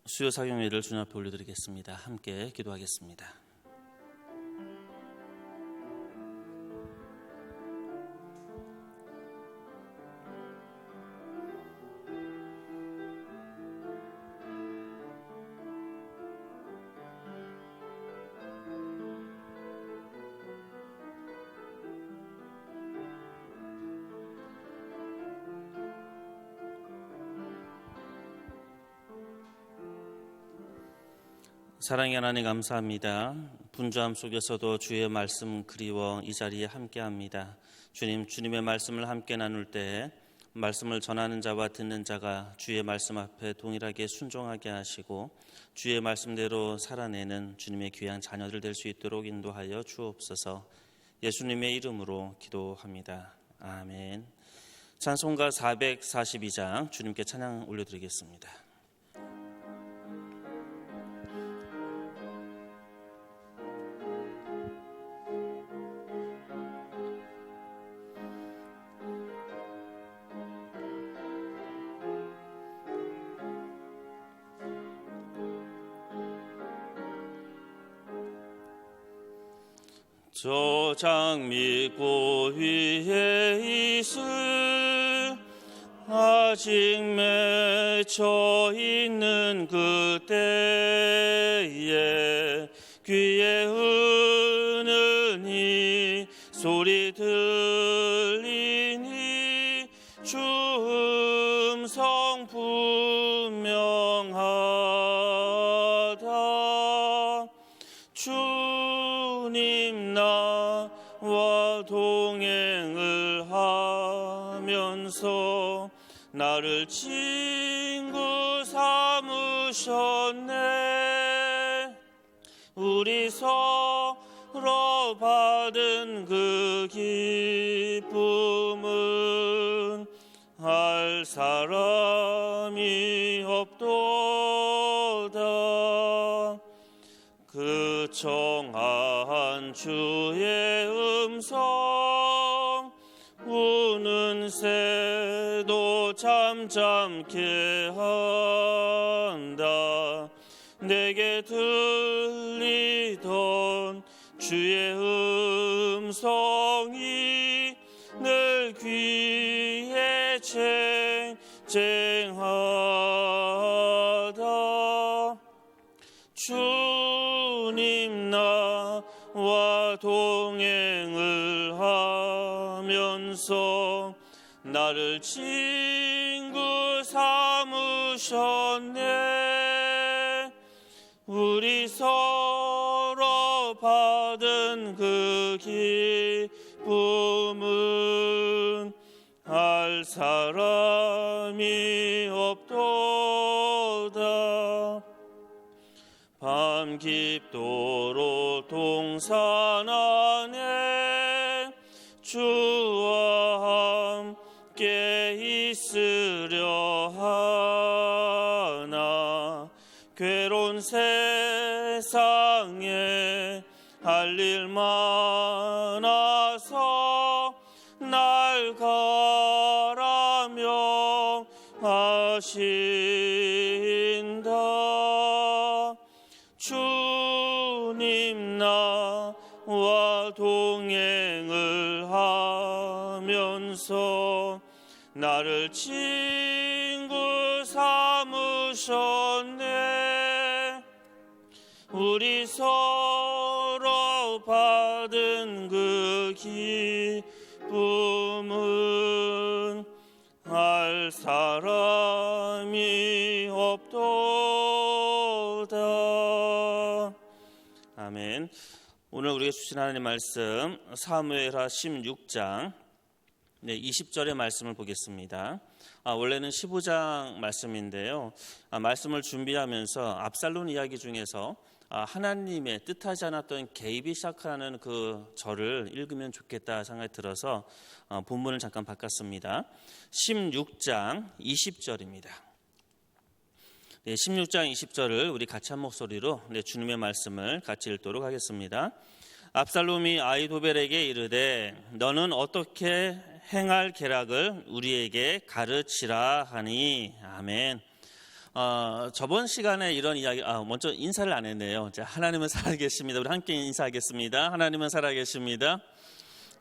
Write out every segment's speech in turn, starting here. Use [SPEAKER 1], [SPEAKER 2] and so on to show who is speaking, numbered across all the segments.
[SPEAKER 1] 수요 사경회를 주님 앞에 올려드리겠습니다. 함께 기도하겠습니다. 사랑의 하나님 감사합니다. 분주함 속에서도 주의 말씀 그리워 이 자리에 함께합니다. 주님의 말씀을 함께 나눌 때 말씀을 전하는 자와 듣는 자가 주의 말씀 앞에 동일하게 순종하게 하시고 주의 말씀대로 살아내는 주님의 귀한 자녀들 될 수 있도록 인도하여 주옵소서. 예수님의 이름으로 기도합니다. 아멘. 찬송가 442장 주님께 찬양 올려드리겠습니다. 저 장미꽃 위에 이슬 아직 맺혀 있는 그때에 귀에 흐느니 소리 들리니 주 음성 분명하다. 주님 나와 동행을 하면서 나를 친구 삼으셨네. 우리 서로 받은 그 기쁨은 알 사람이 없도다. 그 청한 주의 음성 우는 새도 잠잠케 한다. 내게 들리던 주의 음성이 늘 귀에 쟁쟁하다. 주님 나와 동행을 하면서 나를 친구 삼으셨네. 우리 서로 받은 그 기쁨은 알 사람이 없도다. 밤 깊도록 동산 안에 주와 함께 있으려 하나. 괴로운 세상에 할 일 많아서 날 가라 명하신다. 주님 나와 동행을 하면서 나를 친구 삼으셨네. 우리 서로 받은 그 기쁨은 알 사람이 없도다. 아멘. 오늘 우리가 주신 하나님의 말씀 사무엘하 16장 20절의 말씀을 보겠습니다. 원래는 15장 말씀인데요. 말씀을 준비하면서 압살롬 이야기 중에서 하나님의 뜻하지 않았던 개입이 시작하는 그 절을 읽으면 좋겠다 생각이 들어서 본문을 잠깐 바꿨습니다. 16장 20절입니다. 16장 20절을 우리 같이 한 목소리로 주님의 말씀을 같이 읽도록 하겠습니다. 압살롬이 아히도벨에게 이르되 너는 어떻게 행할 계략을 우리에게 가르치라 하니. 아멘. 저번 시간에 이런 이야기, 먼저 인사를 안 했네요. 자, 하나님은 살아계십니다. 우리 함께 인사하겠습니다. 하나님은 살아계십니다.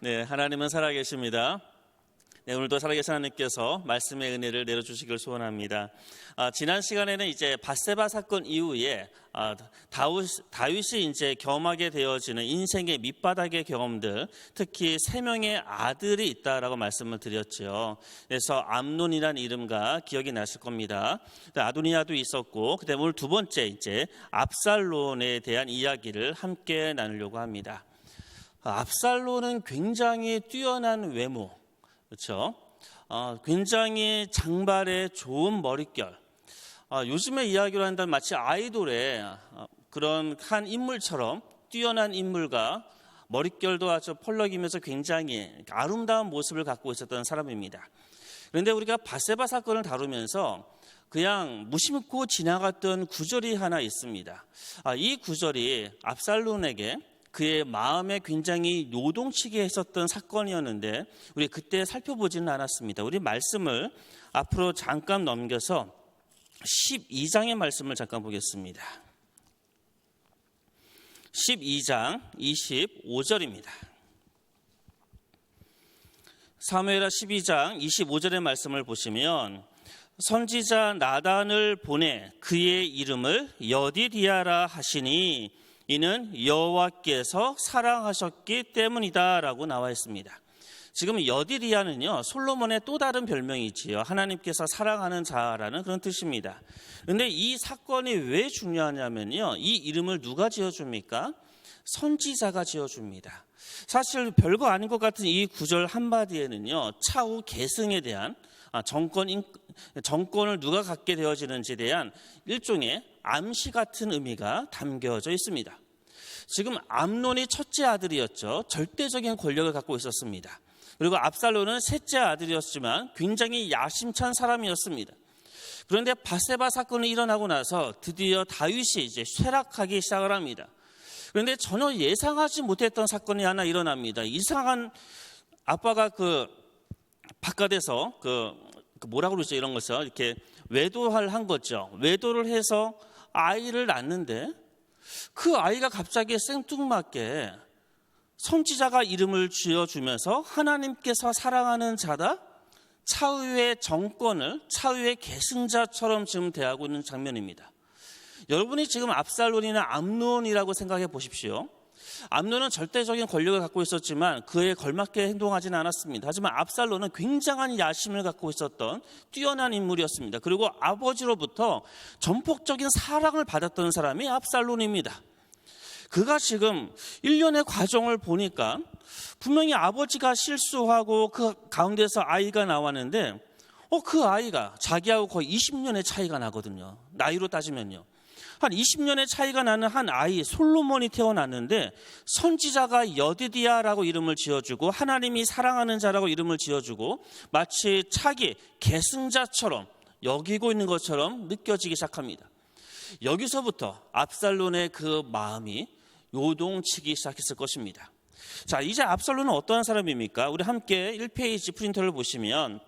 [SPEAKER 1] 네, 하나님은 살아계십니다. 네, 오늘도 살아계신 하나님께서 말씀의 은혜를 내려주시길 소원합니다. 지난 시간에는 이제 밧세바 사건 이후에 다윗이 이제 경험하게 되어지는 인생의 밑바닥의 경험들, 특히 3명의 아들이 있다라고 말씀을 드렸죠. 그래서 암논이라는 이름과 기억이 나실 겁니다. 아도니아도 있었고, 그다음에 오늘 두 번째 이제 압살론에 대한 이야기를 함께 나누려고 합니다. 압살론은 굉장히 뛰어난 외모, 그렇죠? 굉장히 장발에 좋은 머릿결. 요즘에 이야기로 한다면 마치 아이돌의 그런 한 인물처럼 뛰어난 인물과 머릿결도 아주 펄럭이면서 굉장히 아름다운 모습을 갖고 있었던 사람입니다. 그런데 우리가 밧세바 사건을 다루면서 그냥 무심코 지나갔던 구절이 하나 있습니다. 이 구절이 압살론에게 그의 마음에 굉장히 요동치게 했었던 사건이었는데 우리 그때 살펴보지는 않았습니다. 우리 말씀을 앞으로 잠깐 넘겨서 12장의 말씀을 잠깐 보겠습니다. 12장 25절입니다. 사무엘하 12장 25절의 말씀을 보시면 선지자 나단을 보내 그의 이름을 여디디아라 하시니 이는 여호와께서 사랑하셨기 때문이다라고 나와 있습니다. 지금 여디디아는요, 솔로몬의 또 다른 별명이지요. 하나님께서 사랑하는 자라는 그런 뜻입니다. 그런데 이 사건이 왜 중요하냐면요, 이 이름을 누가 지어줍니까? 선지자가 지어줍니다. 사실 별거 아닌 것 같은 이 구절 한마디에는요, 차후 계승에 대한 정권을 누가 갖게 되어지는지에 대한 일종의 암시 같은 의미가 담겨져 있습니다. 지금 암논이 첫째 아들이었죠. 절대적인 권력을 갖고 있었습니다. 그리고 압살론은 셋째 아들이었지만 굉장히 야심찬 사람이었습니다. 그런데 밧세바 사건이 일어나고 나서 드디어 다윗이 이제 쇠락하기 시작을 합니다. 그런데 전혀 예상하지 못했던 사건이 하나 일어납니다. 이상한 아빠가 바깥에서 뭐라고 그러죠? 이런 것을 이렇게 외도를 한 거죠. 외도를 해서 아이를 낳는데 그 아이가 갑자기 생뚱맞게 선지자가 이름을 지어주면서 하나님께서 사랑하는 자다, 차후의 정권을 차후의 계승자처럼 지금 대하고 있는 장면입니다. 여러분이 지금 압살론이나 암논이라고 생각해 보십시오. 암논은 절대적인 권력을 갖고 있었지만 그에 걸맞게 행동하지는 않았습니다. 하지만 압살론은 굉장한 야심을 갖고 있었던 뛰어난 인물이었습니다. 그리고 아버지로부터 전폭적인 사랑을 받았던 사람이 압살론입니다. 그가 지금 1년의 과정을 보니까 분명히 아버지가 실수하고 그 가운데서 아이가 나왔는데 그 아이가 자기하고 거의 20년의 차이가 나거든요. 나이로 따지면요. 한 20년의 차이가 나는 한 아이 솔로몬이 태어났는데 선지자가 여디디아라고 이름을 지어주고 하나님이 사랑하는 자라고 이름을 지어주고 마치 차기 계승자처럼 여기고 있는 것처럼 느껴지기 시작합니다. 여기서부터 압살론의 그 마음이 요동치기 시작했을 것입니다. 자, 이제 압살론은 어떠한 사람입니까? 우리 함께 1페이지 프린터를 보시면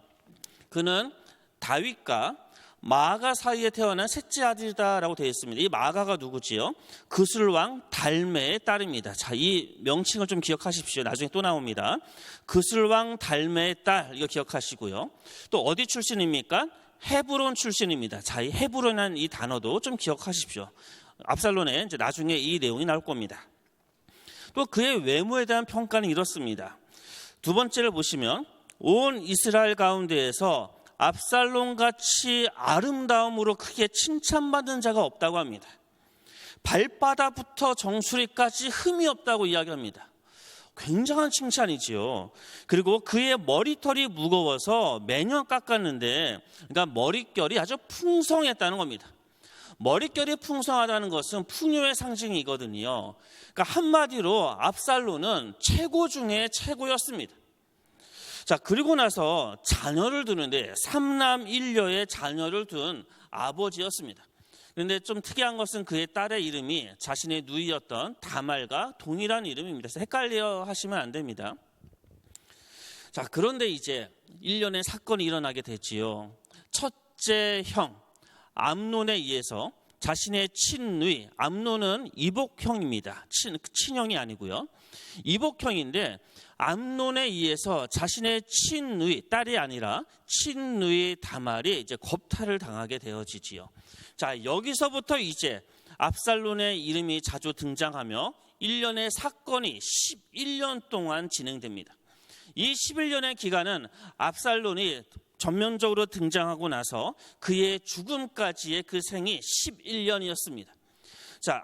[SPEAKER 1] 그는 다윗과 마아가 사이에 태어난 셋째 아들이다라고 되어 있습니다. 이 마아가가 누구지요? 그술왕 달메의 딸입니다. 자, 이 명칭을 좀 기억하십시오. 나중에 또 나옵니다. 그술왕 달메의 딸, 이거 기억하시고요. 또 어디 출신입니까? 헤브론 출신입니다. 자, 이 헤브론이라는 이 단어도 좀 기억하십시오. 압살론에 이제 나중에 이 내용이 나올 겁니다. 또 그의 외모에 대한 평가는 이렇습니다. 두 번째를 보시면 온 이스라엘 가운데에서 압살론같이 아름다움으로 크게 칭찬받는 자가 없다고 합니다. 발바닥부터 정수리까지 흠이 없다고 이야기합니다. 굉장한 칭찬이지요. 그리고 그의 머리털이 무거워서 매년 깎았는데, 그러니까 머릿결이 아주 풍성했다는 겁니다. 머릿결이 풍성하다는 것은 풍요의 상징이거든요. 그러니까 한마디로 압살론은 최고 중에 최고였습니다. 자, 그리고 나서 자녀를 두는데 3남 1녀의 자녀를 둔 아버지였습니다. 그런데 좀 특이한 것은 그의 딸의 이름이 자신의 누이였던 다말과 동일한 이름입니다. 그래서 헷갈려 하시면 안 됩니다. 자, 그런데 이제 1년의 사건이 일어나게 되지요. 첫째 형 암논에 의해서 자신의 친누이, 암논은 이복형입니다. 친형이 아니고요. 이복형인데 암논에 의해서 자신의 친누이, 딸이 아니라 친누이 다말이 이제 겁탈을 당하게 되어지지요. 자, 여기서부터 이제 압살론의 이름이 자주 등장하며 1년의 사건이 11년 동안 진행됩니다. 이 11년의 기간은 압살론이 전면적으로 등장하고 나서 그의 죽음까지의 그 생이 11년이었습니다. 자,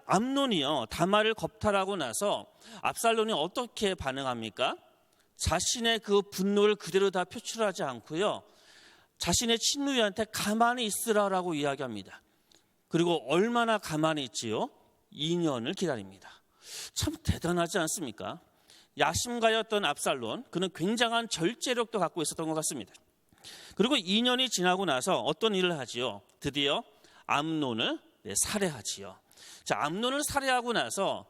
[SPEAKER 1] 암논이요, 다말을 겁탈하고 나서 압살론이 어떻게 반응합니까? 자신의 그 분노를 그대로 다 표출하지 않고요, 자신의 친누이한테 가만히 있으라라고 이야기합니다. 그리고 얼마나 가만히 있지요? 2년을 기다립니다. 참 대단하지 않습니까? 야심가였던 압살론, 그는 굉장한 절제력도 갖고 있었던 것 같습니다. 그리고 2년이 지나고 나서 어떤 일을 하지요? 드디어 암논을 살해하지요. 자, 암논을 살해하고 나서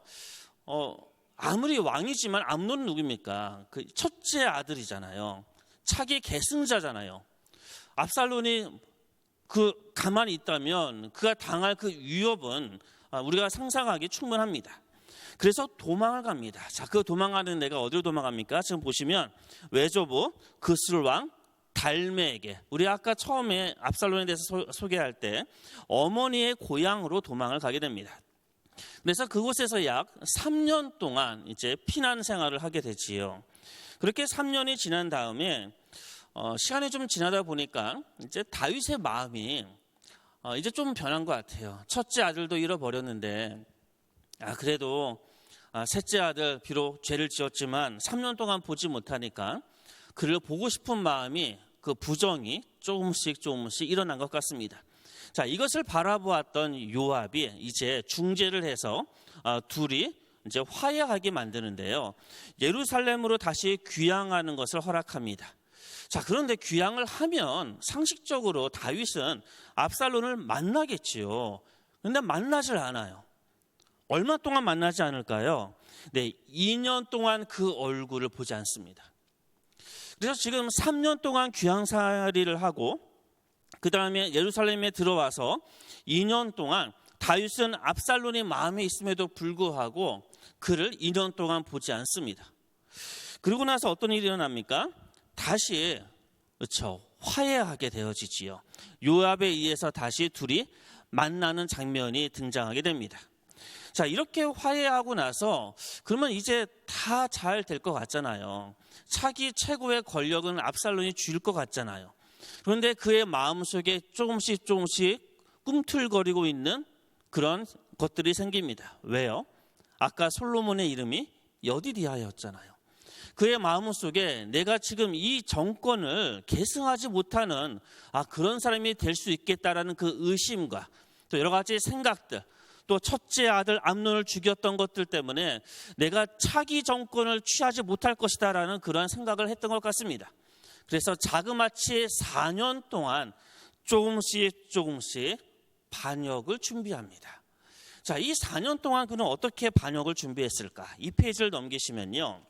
[SPEAKER 1] 아무리 왕이지만 암논은 누굽니까? 그 첫째 아들이잖아요. 차기 계승자잖아요. 압살론이 가만히 있다면 그가 당할 그 위협은 우리가 상상하기 충분합니다. 그래서 도망을 갑니다. 자, 그 도망가는 데가 어디로 도망갑니까? 지금 보시면 외조부 그스룰 왕 달메에게, 우리 아까 처음에 압살론에 대해서 소개할 때 어머니의 고향으로 도망을 가게 됩니다. 그래서 그곳에서 약 3년 동안 이제 피난 생활을 하게 되지요. 그렇게 3년이 지난 다음에 시간이 좀 지나다 보니까 이제 다윗의 마음이 이제 좀 변한 것 같아요. 첫째 아들도 잃어버렸는데 그래도 셋째 아들 비록 죄를 지었지만 3년 동안 보지 못하니까 그를 보고 싶은 마음이, 그 부정이 조금씩 일어난 것 같습니다. 자, 이것을 바라보았던 요압이 이제 중재를 해서 둘이 이제 화해하게 만드는데요. 예루살렘으로 다시 귀향하는 것을 허락합니다. 자, 그런데 귀향을 하면 상식적으로 다윗은 압살론을 만나겠지요. 그런데 만나질 않아요. 얼마 동안 만나지 않을까요? 네, 2년 동안 그 얼굴을 보지 않습니다. 그래서 지금 3년 동안 귀향살이를 하고 그 다음에 예루살렘에 들어와서 2년 동안 다윗은 압살론이 마음에 있음에도 불구하고 그를 2년 동안 보지 않습니다. 그리고 나서 어떤 일이 일어납니까? 다시 화해하게 되어지지요. 요압에 의해서 다시 둘이 만나는 장면이 등장하게 됩니다. 자, 이렇게 화해하고 나서 그러면 이제 다 잘 될 것 같잖아요. 차기 최고의 권력은 압살론이 줄 것 같잖아요. 그런데 그의 마음속에 조금씩 꿈틀거리고 있는 그런 것들이 생깁니다. 왜요? 아까 솔로몬의 이름이 여디디아였잖아요. 그의 마음속에 내가 지금 이 정권을 계승하지 못하는 그런 사람이 될 수 있겠다라는 그 의심과 또 여러 가지 생각들, 또 첫째 아들 암논을 죽였던 것들 때문에 내가 차기 정권을 취하지 못할 것이다라는 그런 생각을 했던 것 같습니다. 그래서 자그마치 4년 동안 조금씩 반역을 준비합니다. 자, 이 4년 동안 그는 어떻게 반역을 준비했을까? 이 페이지를 넘기시면요,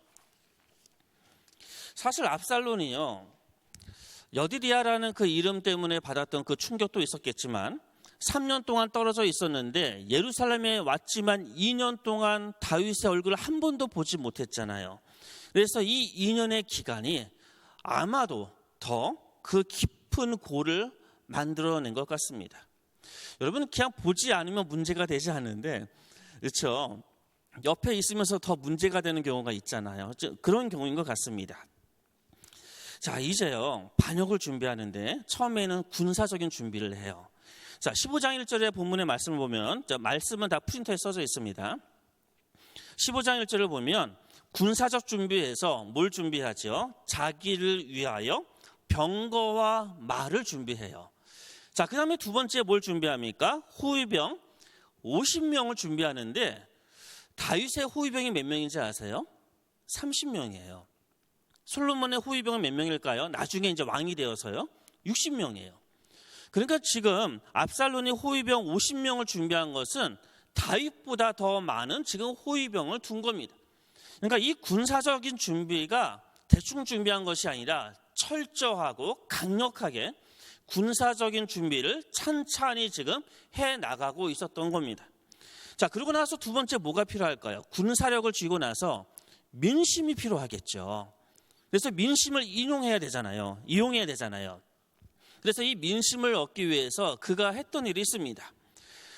[SPEAKER 1] 사실 압살론이요, 여디디아라는 그 이름 때문에 받았던 그 충격도 있었겠지만 3년 동안 떨어져 있었는데 예루살렘에 왔지만 2년 동안 다윗의 얼굴을 한 번도 보지 못했잖아요. 그래서 이 2년의 기간이 아마도 더 그 깊은 골을 만들어낸 것 같습니다. 여러분, 그냥 보지 않으면 문제가 되지 않는데, 그렇죠? 옆에 있으면서 더 문제가 되는 경우가 있잖아요. 그런 경우인 것 같습니다. 자, 이제요, 반역을 준비하는데 처음에는 군사적인 준비를 해요. 자, 15장 1절의 본문의 말씀을 보면, 말씀은 다 프린터에 써져 있습니다. 15장 1절을 보면 군사적 준비에서 뭘 준비하죠? 자기를 위하여 병거와 말을 준비해요. 자, 그 다음에 두 번째 뭘 준비합니까? 호위병 50명을 준비하는데 다윗의 호위병이 몇 명인지 아세요? 30명이에요. 솔로몬의 호위병은 몇 명일까요? 나중에 이제 왕이 되어서요, 60명이에요. 그러니까 지금 압살론이 호위병 50명을 준비한 것은 다윗보다 더 많은 지금 호위병을 둔 겁니다. 그러니까 이 군사적인 준비가 대충 준비한 것이 아니라 철저하고 강력하게 군사적인 준비를 찬찬히 지금 해 나가고 있었던 겁니다. 자, 그러고 나서 두 번째 뭐가 필요할까요? 군사력을 쥐고 나서 민심이 필요하겠죠. 그래서 민심을 이용해야 되잖아요. 그래서 이 민심을 얻기 위해서 그가 했던 일이 있습니다.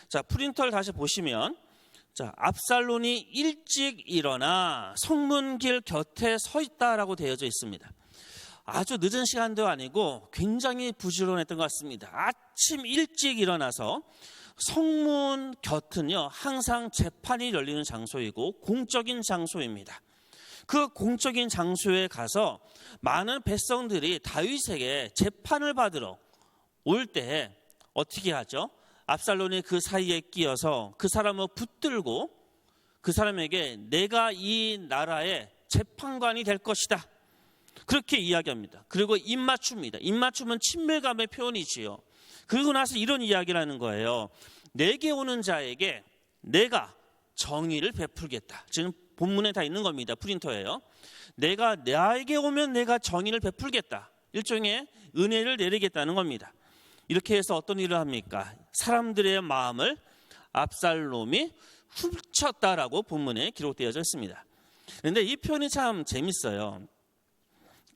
[SPEAKER 1] 자, 프린터를 다시 보시면, 자, 압살론이 일찍 일어나 성문길 곁에 서 있다라고 되어져 있습니다. 아주 늦은 시간도 아니고 굉장히 부지런했던 것 같습니다. 아침 일찍 일어나서 성문 곁은요, 항상 재판이 열리는 장소이고 공적인 장소입니다. 그 공적인 장소에 가서 많은 백성들이 다윗에게 재판을 받으러 올 때 어떻게 하죠? 압살론이 그 사이에 끼어서 그 사람을 붙들고 그 사람에게 내가 이 나라의 재판관이 될 것이다, 그렇게 이야기합니다. 그리고 입맞춤입니다. 입맞춤은 친밀감의 표현이지요. 그러고 나서 이런 이야기를 하는 거예요. 내게 오는 자에게 내가 정의를 베풀겠다. 지금 본문에 다 있는 겁니다. 프린터예요. 내가 나에게 오면 내가 정의를 베풀겠다. 일종의 은혜를 내리겠다는 겁니다. 이렇게 해서 어떤 일을 합니까? 사람들의 마음을 압살롬이 훔쳤다라고 본문에 기록되어져 있습니다. 그런데 이 표현이 참 재밌어요.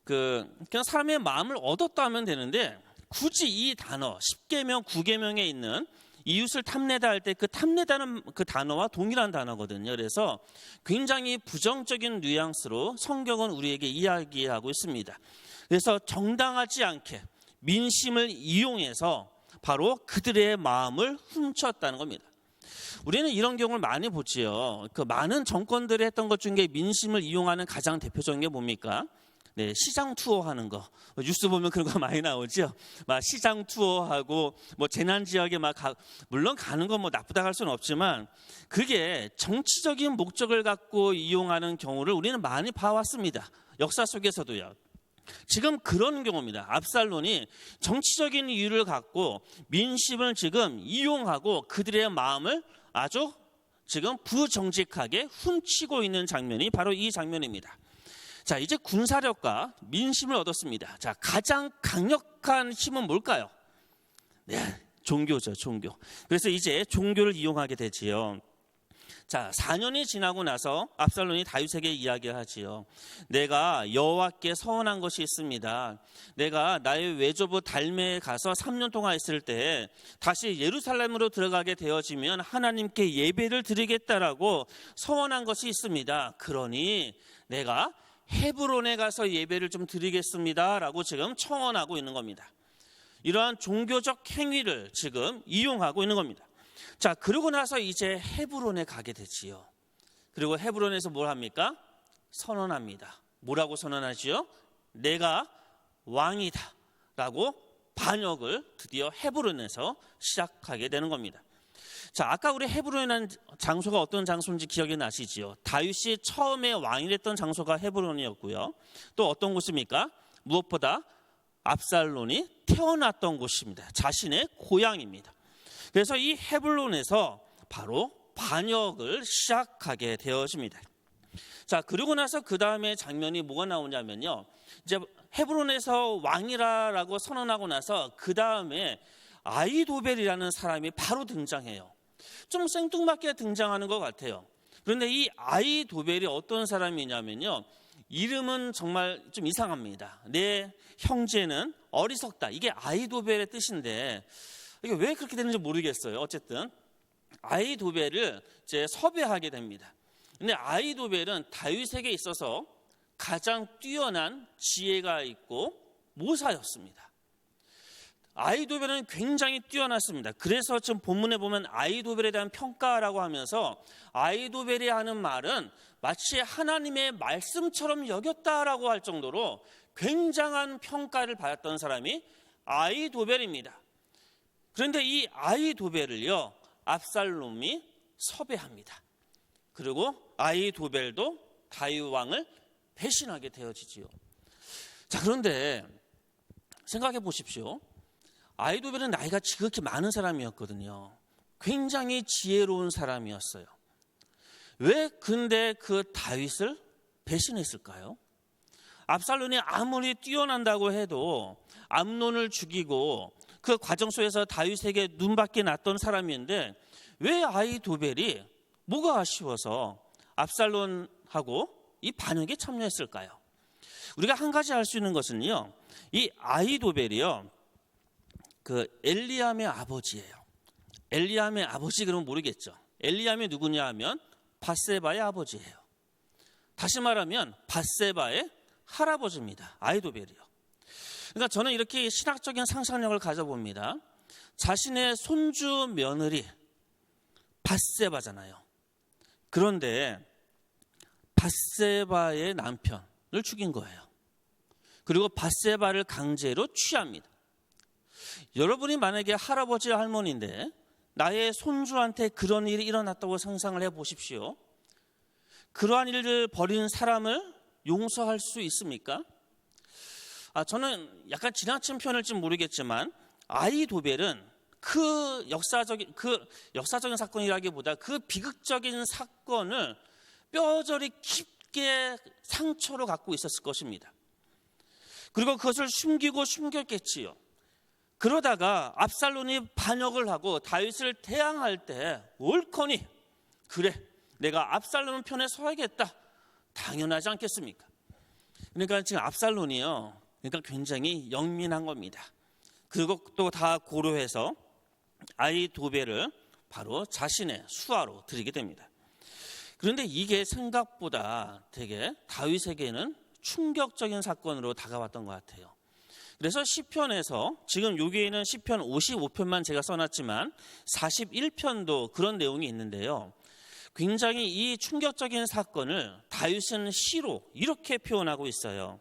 [SPEAKER 1] 그냥 사람의 마음을 얻었다 하면 되는데 굳이 이 단어 10계명, 9계명에 있는 이웃을 탐내다 할 때 그 탐내다는 그 단어와 동일한 단어거든요. 그래서 굉장히 부정적인 뉘앙스로 성경은 우리에게 이야기하고 있습니다. 그래서 정당하지 않게 민심을 이용해서 바로 그들의 마음을 훔쳤다는 겁니다. 우리는 이런 경우를 많이 보지요. 그 많은 정권들이 했던 것 중에 민심을 이용하는 가장 대표적인 게 뭡니까? 네, 시장 투어하는 거. 뉴스 보면 그런 거 많이 나오죠. 막 시장 투어하고 뭐 재난 지역에 물론 가는 건 뭐 나쁘다 할 수는 없지만 그게 정치적인 목적을 갖고 이용하는 경우를 우리는 많이 봐왔습니다. 역사 속에서도요. 지금 그런 경우입니다. 압살론이 정치적인 이유를 갖고 민심을 지금 이용하고 그들의 마음을 아주 지금 부정직하게 훔치고 있는 장면이 바로 이 장면입니다. 자, 이제 군사력과 민심을 얻었습니다. 자, 가장 강력한 힘은 뭘까요? 네, 종교죠, 종교. 그래서 이제 종교를 이용하게 되지요. 자, 4년이 지나고 나서 압살론이 다윗에게 이야기하지요. 내가 여호와께 서원한 것이 있습니다. 내가 나의 외조부 달메에 가서 3년 동안 있을 때 다시 예루살렘으로 들어가게 되어지면 하나님께 예배를 드리겠다라고 서원한 것이 있습니다. 그러니 내가 헤브론에 가서 예배를 좀 드리겠습니다라고 지금 청원하고 있는 겁니다. 이러한 종교적 행위를 지금 이용하고 있는 겁니다. 자, 그러고 나서 이제 헤브론에 가게 되지요. 그리고 헤브론에서 뭘 합니까? 선언합니다. 뭐라고 선언하지요? 내가 왕이다 라고 반역을 드디어 헤브론에서 시작하게 되는 겁니다. 자, 아까 우리 헤브론이라는 장소가 어떤 장소인지 기억이 나시지요? 다윗이 처음에 왕이 됐던 장소가 헤브론이었고요. 또 어떤 곳입니까? 무엇보다 압살론이 태어났던 곳입니다. 자신의 고향입니다. 그래서 이 헤브론에서 바로 반역을 시작하게 되어집니다. 자, 그리고 나서 그 다음에 장면이 뭐가 나오냐면요. 이제 헤브론에서 왕이라고 선언하고 나서 그 다음에 아히도벨이라는 사람이 바로 등장해요. 좀 생뚱맞게 등장하는 것 같아요. 그런데 이 아히도벨이 어떤 사람이냐면요. 이름은 정말 좀 이상합니다. 내 형제는 어리석다. 이게 아히도벨의 뜻인데 이게 왜 그렇게 되는지 모르겠어요. 어쨌든 아히도벨을 이제 섭외하게 됩니다. 근데 아히도벨은 다윗에게 있어서 가장 뛰어난 지혜가 있고 모사였습니다. 아히도벨은 굉장히 뛰어났습니다. 그래서 지금 본문에 보면 아히도벨에 대한 평가라고 하면서 아히도벨이 하는 말은 마치 하나님의 말씀처럼 여겼다라고 할 정도로 굉장한 평가를 받았던 사람이 아히도벨입니다. 그런데 이 아히도벨을요, 압살롬이 섭외합니다. 그리고 아히도벨도 다윗 왕을 배신하게 되어지지요. 자, 그런데 생각해 보십시오. 아히도벨은 나이가 지극히 많은 사람이었거든요. 굉장히 지혜로운 압살롬이 아무리 뛰어난다고 해도 암논을 죽이고 그 과정 속에서 다윗에게 눈밖에 났던 사람인데 왜 아히도벨이 뭐가 아쉬워서 압살롬하고 이 반역에 참여했을까요? 우리가 한 가지 알 수 있는 것은요, 이 아히도벨이요, 그 엘리암의 아버지예요. 엘리암의 아버지 그러면 모르겠죠. 엘리암이 누구냐 하면 밧세바의 아버지예요. 다시 말하면 밧세바의 할아버지입니다. 아히도벨이요. 그러니까 저는 이렇게 신학적인 상상력을 가져봅니다. 자신의 손주 며느리 밧세바잖아요. 그런데 밧세바의 남편을 죽인 거예요. 그리고 밧세바를 강제로 취합니다. 여러분이 만약에 할아버지 할머니인데 나의 손주한테 그런 일이 일어났다고 상상을 해보십시오. 그러한 일을 벌인 사람을 용서할 수 있습니까? 저는 약간 지나친 표현일지 모르겠지만 아히도벨은 그 역사적인 사건이라기보다 그 비극적인 사건을 뼈저리 깊게 상처로 갖고 있었을 것입니다. 그리고 그것을 숨겼겠지요. 그러다가 압살롬이 반역을 하고 다윗을 대항할 때 옳거니 그래 내가 압살롬 편에 서야겠다. 당연하지 않겠습니까? 그러니까 지금 압살롬이요. 그러니까 굉장히 영민한 겁니다. 그리고 또 다 고려해서 아히도벨을 바로 자신의 수하로 들이게 됩니다. 그런데 이게 생각보다 되게 다윗에게는 충격적인 사건으로 다가왔던 것 같아요. 그래서 시편에서 지금 여기에는 시편 55편만 제가 써놨지만 41편도 그런 내용이 있는데요. 굉장히 이 충격적인 사건을 다윗은 시로 이렇게 표현하고 있어요.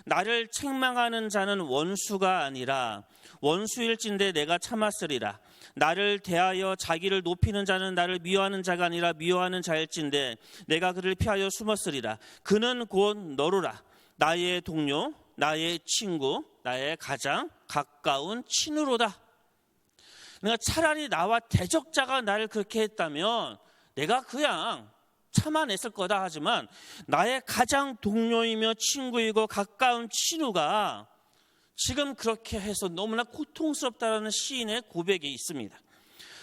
[SPEAKER 1] 나를 책망하는 자는 원수가 아니라 원수일진데 내가 참았으리라. 나를 대하여 자기를 높이는 자는 나를 미워하는 자가 아니라 미워하는 자일진데 내가 그를 피하여 숨었으리라. 그는 곧 너로라. 나의 동료, 나의 친구, 나의 가장 가까운 친으로다. 내가 차라리 나와 대적자가 나를 그렇게 했다면 내가 그냥 참아냈을 거다 하지만 나의 가장 동료이며 친구이고 가까운 친구가 지금 그렇게 해서 너무나 고통스럽다는 시인의 고백이 있습니다.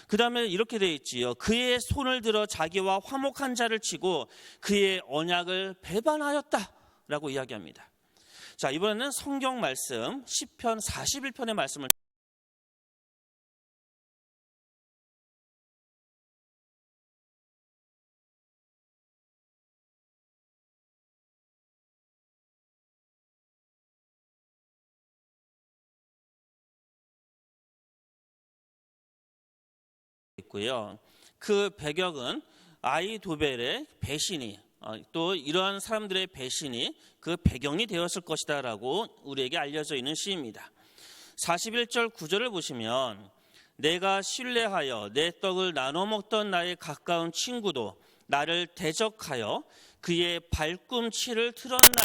[SPEAKER 1] 그 다음에 이렇게 되어 있지요. 그의 손을 들어 자기와 화목한 자를 치고 그의 언약을 배반하였다 라고 이야기합니다. 자, 이번에는 성경 말씀 시편 41편의 말씀을 있고요. 그 배경은 아히도벨의 배신이 또 이러한 사람들의 배신이 그 배경이 되었을 것이다 라고 우리에게 알려져 있는 시입니다. 41절 9절을 보시면 내가 신뢰하여 내 떡을 나눠 먹던 나의 가까운 친구도 나를 대적하여 그의 발꿈치를 틀었나.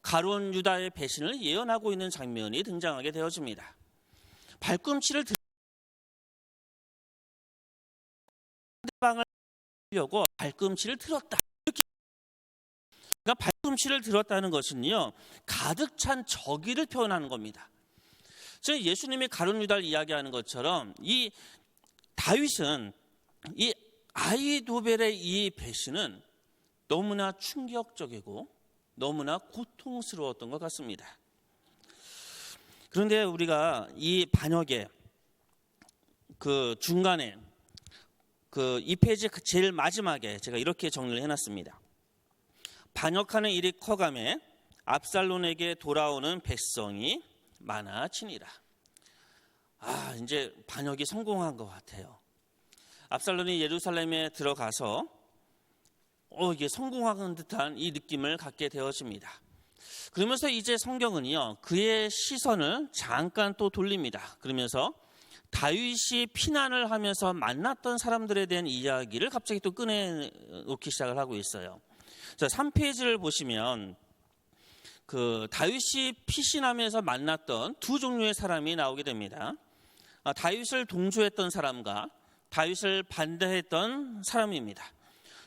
[SPEAKER 1] 가룟 유다의 배신을 예언하고 있는 장면이 등장하게 되어집니다. 발꿈치를 상대방을 하려고 발꿈치를 틀었다. 그러니까 발꿈치를 들었다는 것은요, 가득 찬 저기를 표현하는 겁니다. 즉 예수님이 가룟 유다를 이야기하는 것처럼 이 다윗은 이 아히도벨의 이 배신은 너무나 충격적이고 너무나 고통스러웠던 것 같습니다. 그런데 우리가 이 반역의 그 중간에 이 페이지 제일 마지막에 제가 이렇게 정리를 해놨습니다. 반역하는 일이 커가매 압살론에게 돌아오는 백성이 많아지니라. 이제 반역이 성공한 것 같아요. 압살론이 예루살렘에 들어가서 이게 성공한 듯한 이 느낌을 갖게 되어집니다. 그러면서 이제 성경은요, 그의 시선을 잠깐 또 돌립니다. 그러면서 다윗이 피난을 하면서 만났던 사람들에 대한 이야기를 갑자기 또 꺼내놓기 시작을 하고 있어요. 자, 3페이지를 보시면 그 다윗이 피신하면서 만났던 두 종류의 사람이 나오게 됩니다. 다윗을 동조했던 사람과 다윗을 반대했던 사람입니다.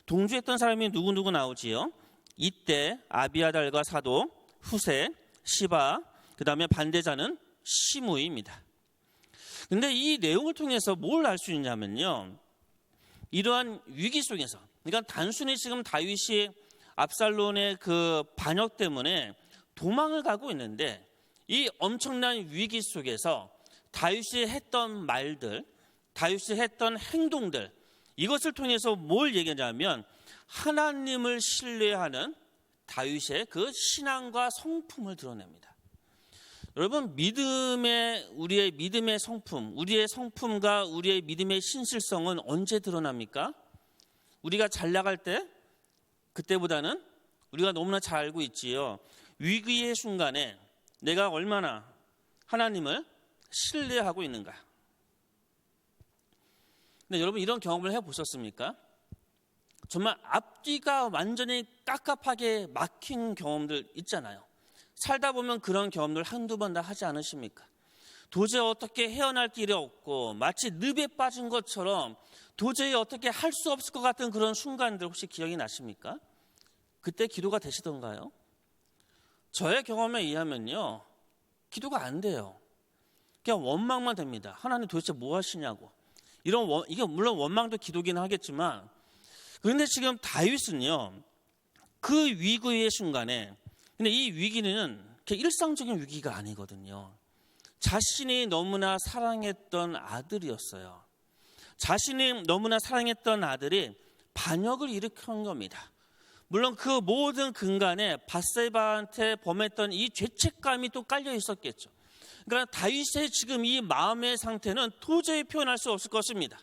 [SPEAKER 1] 동조했던 사람이 누구 나오지요? 이때 아비아달과 사도, 후세, 시바, 그 다음에 반대자는 시므이입니다. 근데 이 내용을 통해서 뭘 알 수 있냐면요, 이러한 위기 속에서, 그러니까 단순히 지금 다윗이 압살론의 그 반역 때문에 도망을 가고 있는데, 이 엄청난 위기 속에서 다윗이 했던 말들, 다윗이 했던 행동들, 이것을 통해서 뭘 얘기하냐면 하나님을 신뢰하는 다윗의 그 신앙과 성품을 드러냅니다. 여러분, 우리의 믿음의 성품, 우리의 성품과 우리의 믿음의 신실성은 언제 드러납니까? 우리가 잘 나갈 때, 그때보다는 우리가 너무나 잘 알고 있지요. 위기의 순간에 내가 얼마나 하나님을 신뢰하고 있는가. 근데 여러분, 이런 경험을 해보셨습니까? 정말 앞뒤가 완전히 깝깝하게 막힌 경험들 있잖아요. 살다 보면 그런 경험들 한두 번 다 하지 않으십니까? 도저히 어떻게 헤어날 길이 없고 마치 늪에 빠진 것처럼 도저히 어떻게 할 수 없을 것 같은 그런 순간들 혹시 기억이 나십니까? 그때 기도가 되시던가요? 저의 경험에 의하면요, 기도가 안 돼요. 그냥 원망만 됩니다. 하나님 도대체 뭐 하시냐고. 이게 물론 원망도 기도긴 하겠지만, 그런데 지금 다윗은요, 그 위기의 순간에, 근데 이 위기는 일상적인 위기가 아니거든요. 자신이 너무나 사랑했던 아들이었어요. 자신이 너무나 사랑했던 아들이 반역을 일으킨 겁니다. 물론 그 모든 근간에 밧세바한테 범했던 이 죄책감이 또 깔려 있었겠죠. 그러니까 다윗의 지금 이 마음의 상태는 도저히 표현할 수 없을 것입니다.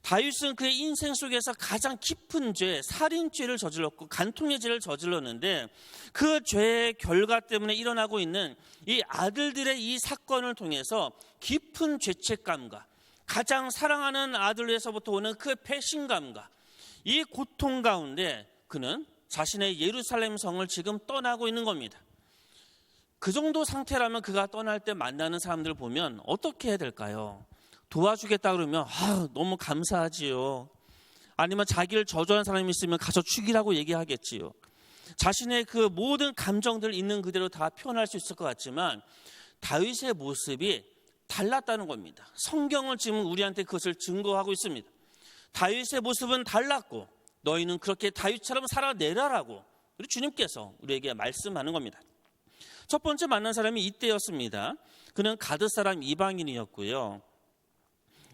[SPEAKER 1] 다윗은 그의 인생 속에서 가장 깊은 죄, 살인죄를 저질렀고 간통의 죄를 저질렀는데, 그 죄의 결과 때문에 일어나고 있는 이 아들들의 이 사건을 통해서 깊은 죄책감과 가장 사랑하는 아들에서부터 오는 그 배신감과 이 고통 가운데 그는 자신의 예루살렘 성을 지금 떠나고 있는 겁니다. 그 정도 상태라면 그가 떠날 때 만나는 사람들 보면 어떻게 해야 될까요? 도와주겠다 그러면 너무 감사하지요. 아니면 자기를 저주하는 사람이 있으면 가서 죽이라고 얘기하겠지요. 자신의 그 모든 감정들 있는 그대로 다 표현할 수 있을 것 같지만 다윗의 모습이 달랐다는 겁니다. 성경은 지금 우리한테 그것을 증거하고 있습니다. 다윗의 모습은 달랐고 너희는 그렇게 다윗처럼 살아내라라고 우리 주님께서 우리에게 말씀하는 겁니다. 첫 번째 만난 사람이 이때였습니다. 그는 가드 사람 이방인이었고요.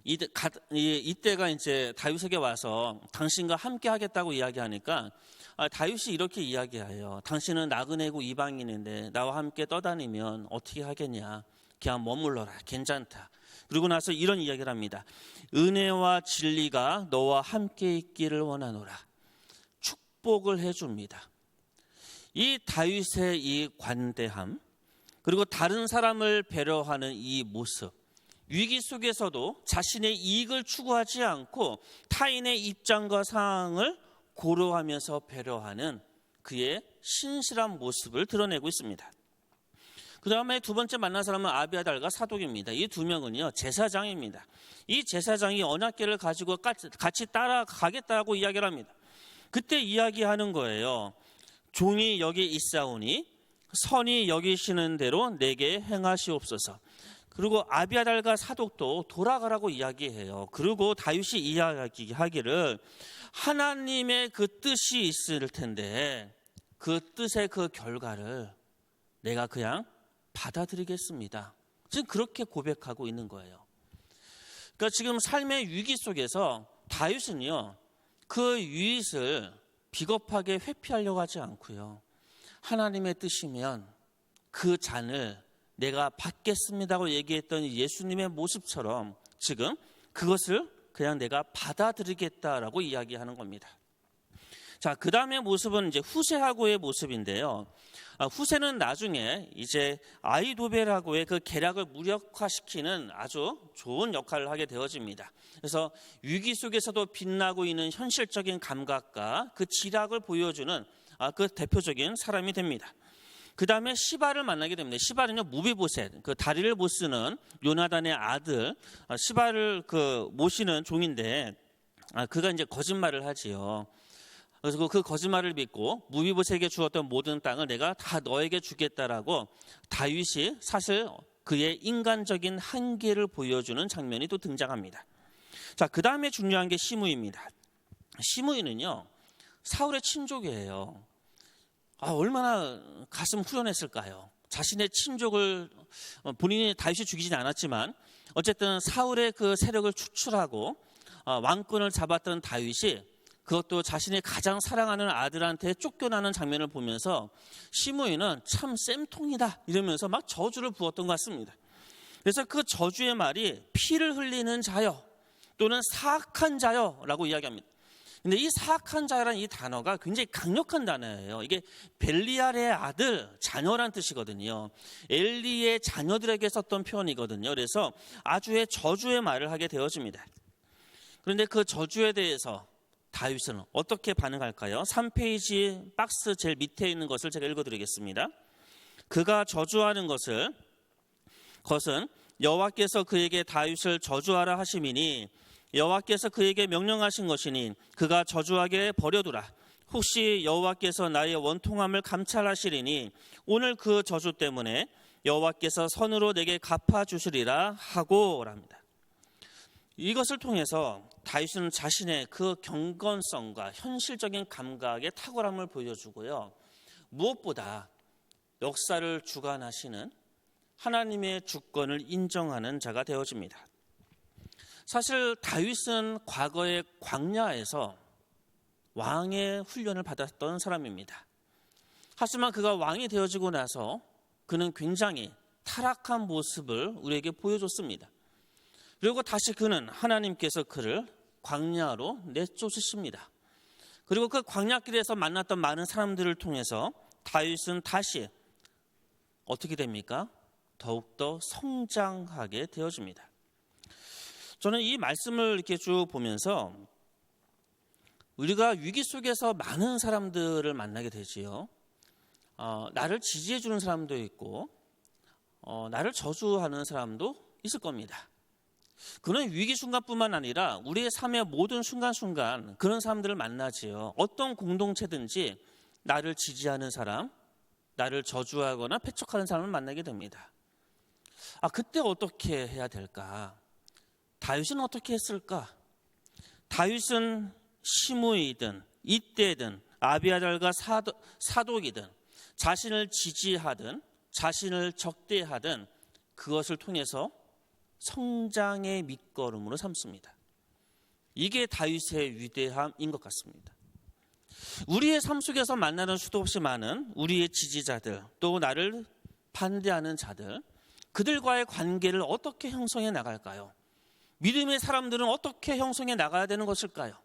[SPEAKER 1] 이때가 이제 다윗에게 와서 당신과 함께 하겠다고 이야기하니까 다윗이 이렇게 이야기해요. 당신은 나그네고 이방인인데 나와 함께 떠다니면 어떻게 하겠냐. 그냥 머물러라. 괜찮다. 그리고 나서 이런 이야기를 합니다. 은혜와 진리가 너와 함께 있기를 원하노라. 축복을 해줍니다. 이 다윗의 이 관대함, 그리고 다른 사람을 배려하는 이 모습, 위기 속에서도 자신의 이익을 추구하지 않고 타인의 입장과 상황을 고려하면서 배려하는 그의 신실한 모습을 드러내고 있습니다. 그 다음에 두 번째 만난 사람은 아비아달과 사독입니다. 이 두 명은요, 제사장입니다. 이 제사장이 언약궤를 가지고 같이 따라가겠다고 이야기를 합니다. 그때 이야기하는 거예요. 종이 여기 있사오니 선이 여기시는 대로 내게 행하시옵소서. 그리고 아비아달과 사독도 돌아가라고 이야기해요. 그리고 다윗이 이야기하기를 하나님의 그 뜻이 있을 텐데 그 뜻의 그 결과를 내가 그냥 받아들이겠습니다. 지금 그렇게 고백하고 있는 거예요. 그러니까 지금 삶의 위기 속에서 다윗은요, 그 유익을 비겁하게 회피하려고 하지 않고요, 하나님의 뜻이면 그 잔을 내가 받겠습니다고 얘기했던 예수님의 모습처럼 지금 그것을 그냥 내가 받아들이겠다라고 이야기하는 겁니다. 자, 그 다음의 모습은 이제 후세하고의 모습인데요. 후세는 나중에 이제 아히도벨하고의 그 계략을 무력화시키는 아주 좋은 역할을 하게 되어집니다. 그래서 위기 속에서도 빛나고 있는 현실적인 감각과 그 지략을 보여주는 그 대표적인 사람이 됩니다. 그 다음에 시바를 만나게 됩니다. 시바는요, 무비보셋, 그 다리를 못 쓰는 요나단의 아들, 시바를 그 모시는 종인데, 그가 이제 거짓말을 하지요. 그래서 그 거짓말을 믿고 무비보셋에게 주었던 모든 땅을 내가 다 너에게 주겠다라고 다윗이 사실 그의 인간적인 한계를 보여주는 장면이 또 등장합니다. 자, 그 다음에 중요한 게 시므이입니다. 시므이는요, 사울의 친족이에요. 얼마나 가슴 후련했을까요? 자신의 친족을 본인이 다윗이 죽이진 않았지만 어쨌든 사울의 그 세력을 추출하고 왕권을 잡았던 다윗이 그것도 자신이 가장 사랑하는 아들한테 쫓겨나는 장면을 보면서 시므이는 참 쌤통이다 이러면서 막 저주를 부었던 것 같습니다. 그래서 그 저주의 말이 피를 흘리는 자여 또는 사악한 자여라고 이야기합니다. 근데 이 사악한 자라는 이 단어가 굉장히 강력한 단어예요. 이게 벨리알의 아들, 자녀란 뜻이거든요. 엘리의 자녀들에게 썼던 표현이거든요. 그래서 아주의 저주의 말을 하게 되어집니다. 그런데 그 저주에 대해서 다윗은 어떻게 반응할까요? 3페이지 박스 제일 밑에 있는 것을 제가 읽어드리겠습니다. 그가 저주하는 것은 여호와께서 그에게 다윗을 저주하라 하심이니 여호와께서 그에게 명령하신 것이니 그가 저주하게 버려두라. 혹시 여호와께서 나의 원통함을 감찰하시리니 오늘 그 저주 때문에 여호와께서 선으로 내게 갚아주시리라 하고랍니다. 이것을 통해서 다윗은 자신의 그 경건성과 현실적인 감각의 탁월함을 보여주고요. 무엇보다 역사를 주관하시는 하나님의 주권을 인정하는 자가 되어집니다. 사실 다윗은 과거의 광야에서 왕의 훈련을 받았던 사람입니다. 하지만 그가 왕이 되어지고 나서 그는 굉장히 타락한 모습을 우리에게 보여줬습니다. 그리고 다시 그는 하나님께서 그를 광야로 내쫓으십니다. 그리고 그 광야길에서 만났던 많은 사람들을 통해서 다윗은 다시 어떻게 됩니까? 더욱더 성장하게 되어집니다. 저는 이 말씀을 이렇게 쭉 보면서 우리가 위기 속에서 많은 사람들을 만나게 되지요. 나를 지지해 주는 사람도 있고 나를 저주하는 사람도 있을 겁니다. 그런 위기 순간뿐만 아니라 우리의 삶의 모든 순간순간 그런 사람들을 만나지요. 어떤 공동체든지 나를 지지하는 사람, 나를 저주하거나 패촉하는 사람을 만나게 됩니다. 그때 어떻게 해야 될까? 다윗은 어떻게 했을까? 다윗은 시므이든 이때든 아비아달과 사독이든 자신을 지지하든 자신을 적대하든 그것을 통해서 성장의 밑거름으로 삼습니다. 이게 다윗의 위대함인 것 같습니다. 우리의 삶 속에서 만나는 수도 없이 많은 우리의 지지자들, 또 나를 반대하는 자들, 그들과의 관계를 어떻게 형성해 나갈까요? 믿음의 사람들은 어떻게 형성해 나가야 되는 것일까요?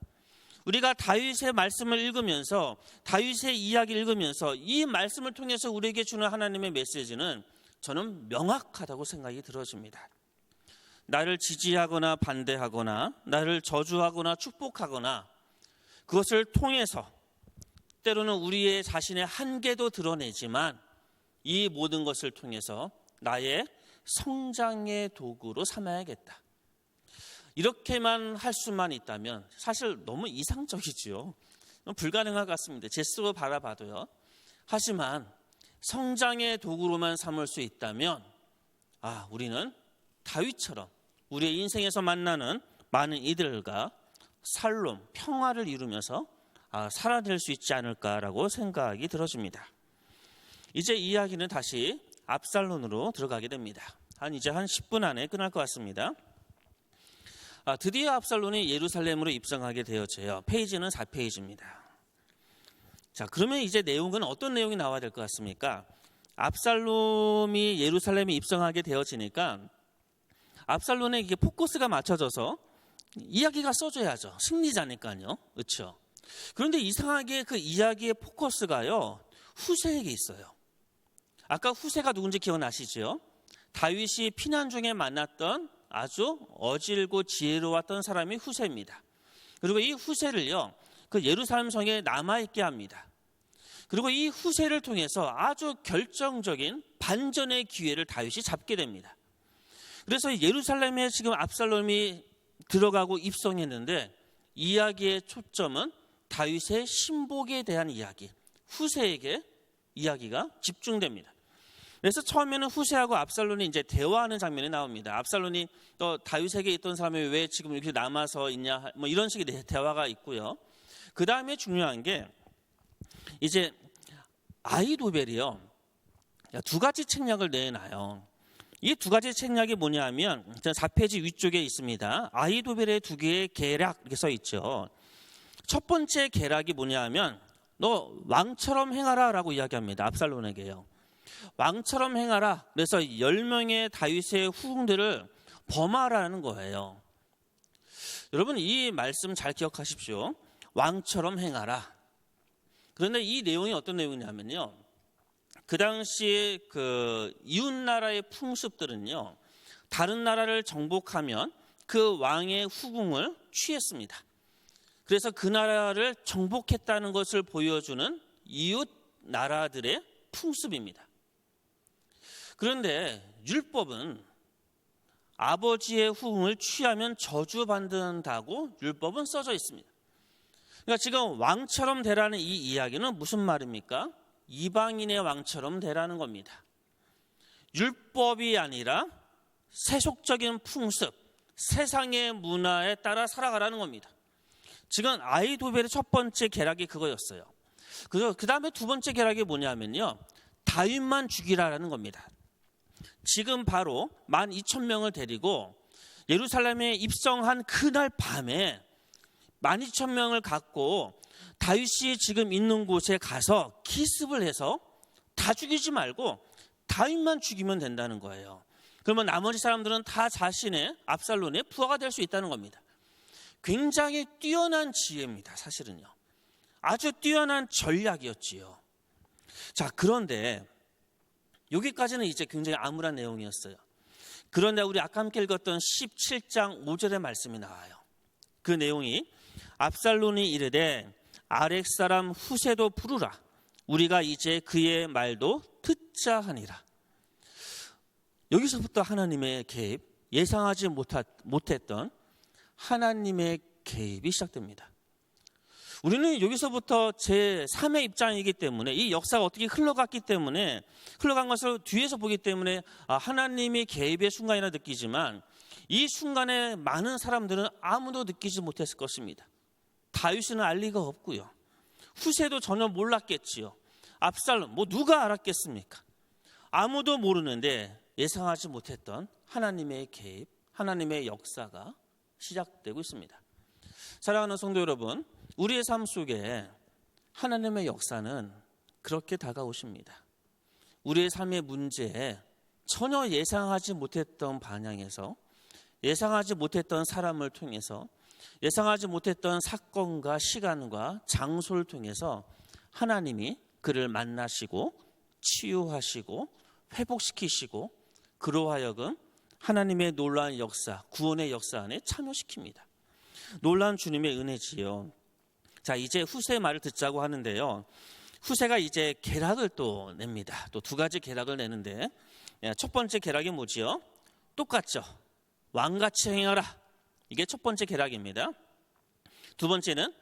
[SPEAKER 1] 우리가 다윗의 말씀을 읽으면서, 다윗의 이야기를 읽으면서 이 말씀을 통해서 우리에게 주는 하나님의 메시지는 저는 명확하다고 생각이 들어집니다. 나를 지지하거나 반대하거나 나를 저주하거나 축복하거나 그것을 통해서 때로는 우리의 자신의 한계도 드러내지만 이 모든 것을 통해서 나의 성장의 도구로 삼아야겠다. 이렇게만 할 수만 있다면 사실 너무 이상적이지요. 불가능할 것 같습니다. 제 스스로 바라봐도요. 하지만 성장의 도구로만 삼을 수 있다면 우리는 다윗처럼 우리의 인생에서 만나는 많은 이들과 살롬, 평화를 이루면서 살아낼 수 있지 않을까라고 생각이 들어집니다. 이제 이야기는 다시 압살론으로 들어가게 됩니다. 이제 한 10분 안에 끝날 것 같습니다. 드디어 압살론이 예루살렘으로 입성하게 되어져요. 페이지는 4페이지입니다. 자, 그러면 이제 내용은 어떤 내용이 나와야 될 것 같습니까? 압살롬이 예루살렘에 입성하게 되어지니까 압살론의 이게 포커스가 맞춰져서 이야기가 써줘야죠. 승리자니까요. 그렇죠? 그런데 이상하게 그 이야기의 포커스가요, 후세에게 있어요. 아까 후세가 누군지 기억나시죠? 다윗이 피난 중에 만났던 아주 어질고 지혜로웠던 사람이 후세입니다. 그리고 이 후세를요, 그 예루살렘 성에 남아있게 합니다. 그리고 이 후세를 통해서 아주 결정적인 반전의 기회를 다윗이 잡게 됩니다. 그래서 예루살렘에 지금 압살롬이 들어가고 입성했는데 이야기의 초점은 다윗의 신복에 대한 이야기, 후세에게 이야기가 집중됩니다. 그래서 처음에는 후세하고 압살론이 이제 대화하는 장면이 나옵니다. 압살론이 또 다윗에게 있던 사람이 왜 지금 이렇게 남아서 있냐, 뭐 이런 식의 대화가 있고요. 그 다음에 중요한 게 이제 아히도벨이요, 두 가지 책략을 내놔요. 이 두 가지 책략이 뭐냐면 4페이지 위쪽에 있습니다. 아히도벨의 두 개의 계략 이렇게 써 있죠. 첫 번째 계략이 뭐냐면 너 왕처럼 행하라 라고 이야기합니다. 압살론에게요. 왕처럼 행하라. 그래서 10명의 다윗의 후궁들을 범하라는 거예요. 여러분, 이 말씀 잘 기억하십시오. 왕처럼 행하라. 그런데 이 내용이 어떤 내용이냐면요, 그 당시에 그 이웃 나라의 풍습들은요, 다른 나라를 정복하면 그 왕의 후궁을 취했습니다. 그래서 그 나라를 정복했다는 것을 보여주는 이웃 나라들의 풍습입니다. 그런데 율법은 아버지의 후궁을 취하면 저주받는다고 율법은 써져 있습니다. 그러니까 지금 왕처럼 되라는 이 이야기는 무슨 말입니까? 이방인의 왕처럼 되라는 겁니다. 율법이 아니라 세속적인 풍습, 세상의 문화에 따라 살아가라는 겁니다. 지금 아히도벨의 첫 번째 계략이 그거였어요. 그 다음에 두 번째 계략이 뭐냐면요, 다윗만 죽이라라는 겁니다. 지금 바로 12,000명을 데리고 예루살렘에 입성한 그날 밤에 12,000명을 갖고 다윗이 지금 있는 곳에 가서 기습을 해서 다 죽이지 말고 다윗만 죽이면 된다는 거예요. 그러면 나머지 사람들은 다 자신의 압살론의 부하가 될 수 있다는 겁니다. 굉장히 뛰어난 지혜입니다. 사실은요, 아주 뛰어난 전략이었지요. 자, 그런데 여기까지는 이제 굉장히 암울한 내용이었어요. 그런데 우리 아까 함께 읽었던 17장 5절의 말씀이 나와요. 그 내용이 압살론이 이르되 아렉 사람 후세도 부르라. 우리가 이제 그의 말도 듣자 하니라. 여기서부터 하나님의 개입, 예상하지 못했던 하나님의 개입이 시작됩니다. 우리는 여기서부터 제3의 입장이기 때문에, 이 역사가 어떻게 흘러갔기 때문에, 흘러간 것을 뒤에서 보기 때문에 하나님의 개입의 순간이라 느끼지만, 이 순간에 많은 사람들은 아무도 느끼지 못했을 것입니다. 다윗은 알 리가 없고요, 후세도 전혀 몰랐겠지요. 압살롬, 누가 알았겠습니까? 아무도 모르는데 예상하지 못했던 하나님의 개입, 하나님의 역사가 시작되고 있습니다. 사랑하는 성도 여러분, 우리의 삶 속에 하나님의 역사는 그렇게 다가오십니다. 우리의 삶의 문제에 전혀 예상하지 못했던 방향에서, 예상하지 못했던 사람을 통해서, 예상하지 못했던 사건과 시간과 장소를 통해서 하나님이 그를 만나시고 치유하시고 회복시키시고 그로 하여금 하나님의 놀라운 역사, 구원의 역사 안에 참여시킵니다. 놀라운 주님의 은혜지요. 자, 이제 후세의 말을 듣자고 하는데요, 후세가 이제 계략을 또 냅니다. 또 두 가지 계략을 내는데, 첫 번째 계략이 뭐지요? 똑같죠. 왕같이 행하라. 이게 첫 번째 계략입니다. 두 번째는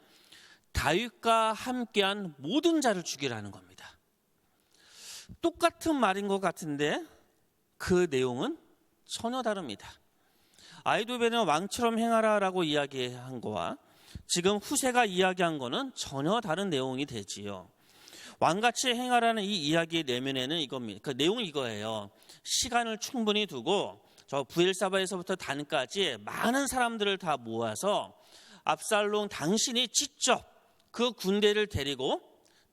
[SPEAKER 1] 다윗과 함께한 모든 자를 죽이라는 겁니다. 똑같은 말인 것 같은데 그 내용은 전혀 다릅니다. 아히도벨은 왕처럼 행하라라고 이야기한 거와 지금 후세가 이야기한 거는 전혀 다른 내용이 되지요. 왕같이 행하라는 이 이야기의 내면에는 이겁니다. 그 내용이 이거예요. 시간을 충분히 두고 저 브엘사바에서부터 단까지 많은 사람들을 다 모아서 압살롬 당신이 직접 그 군대를 데리고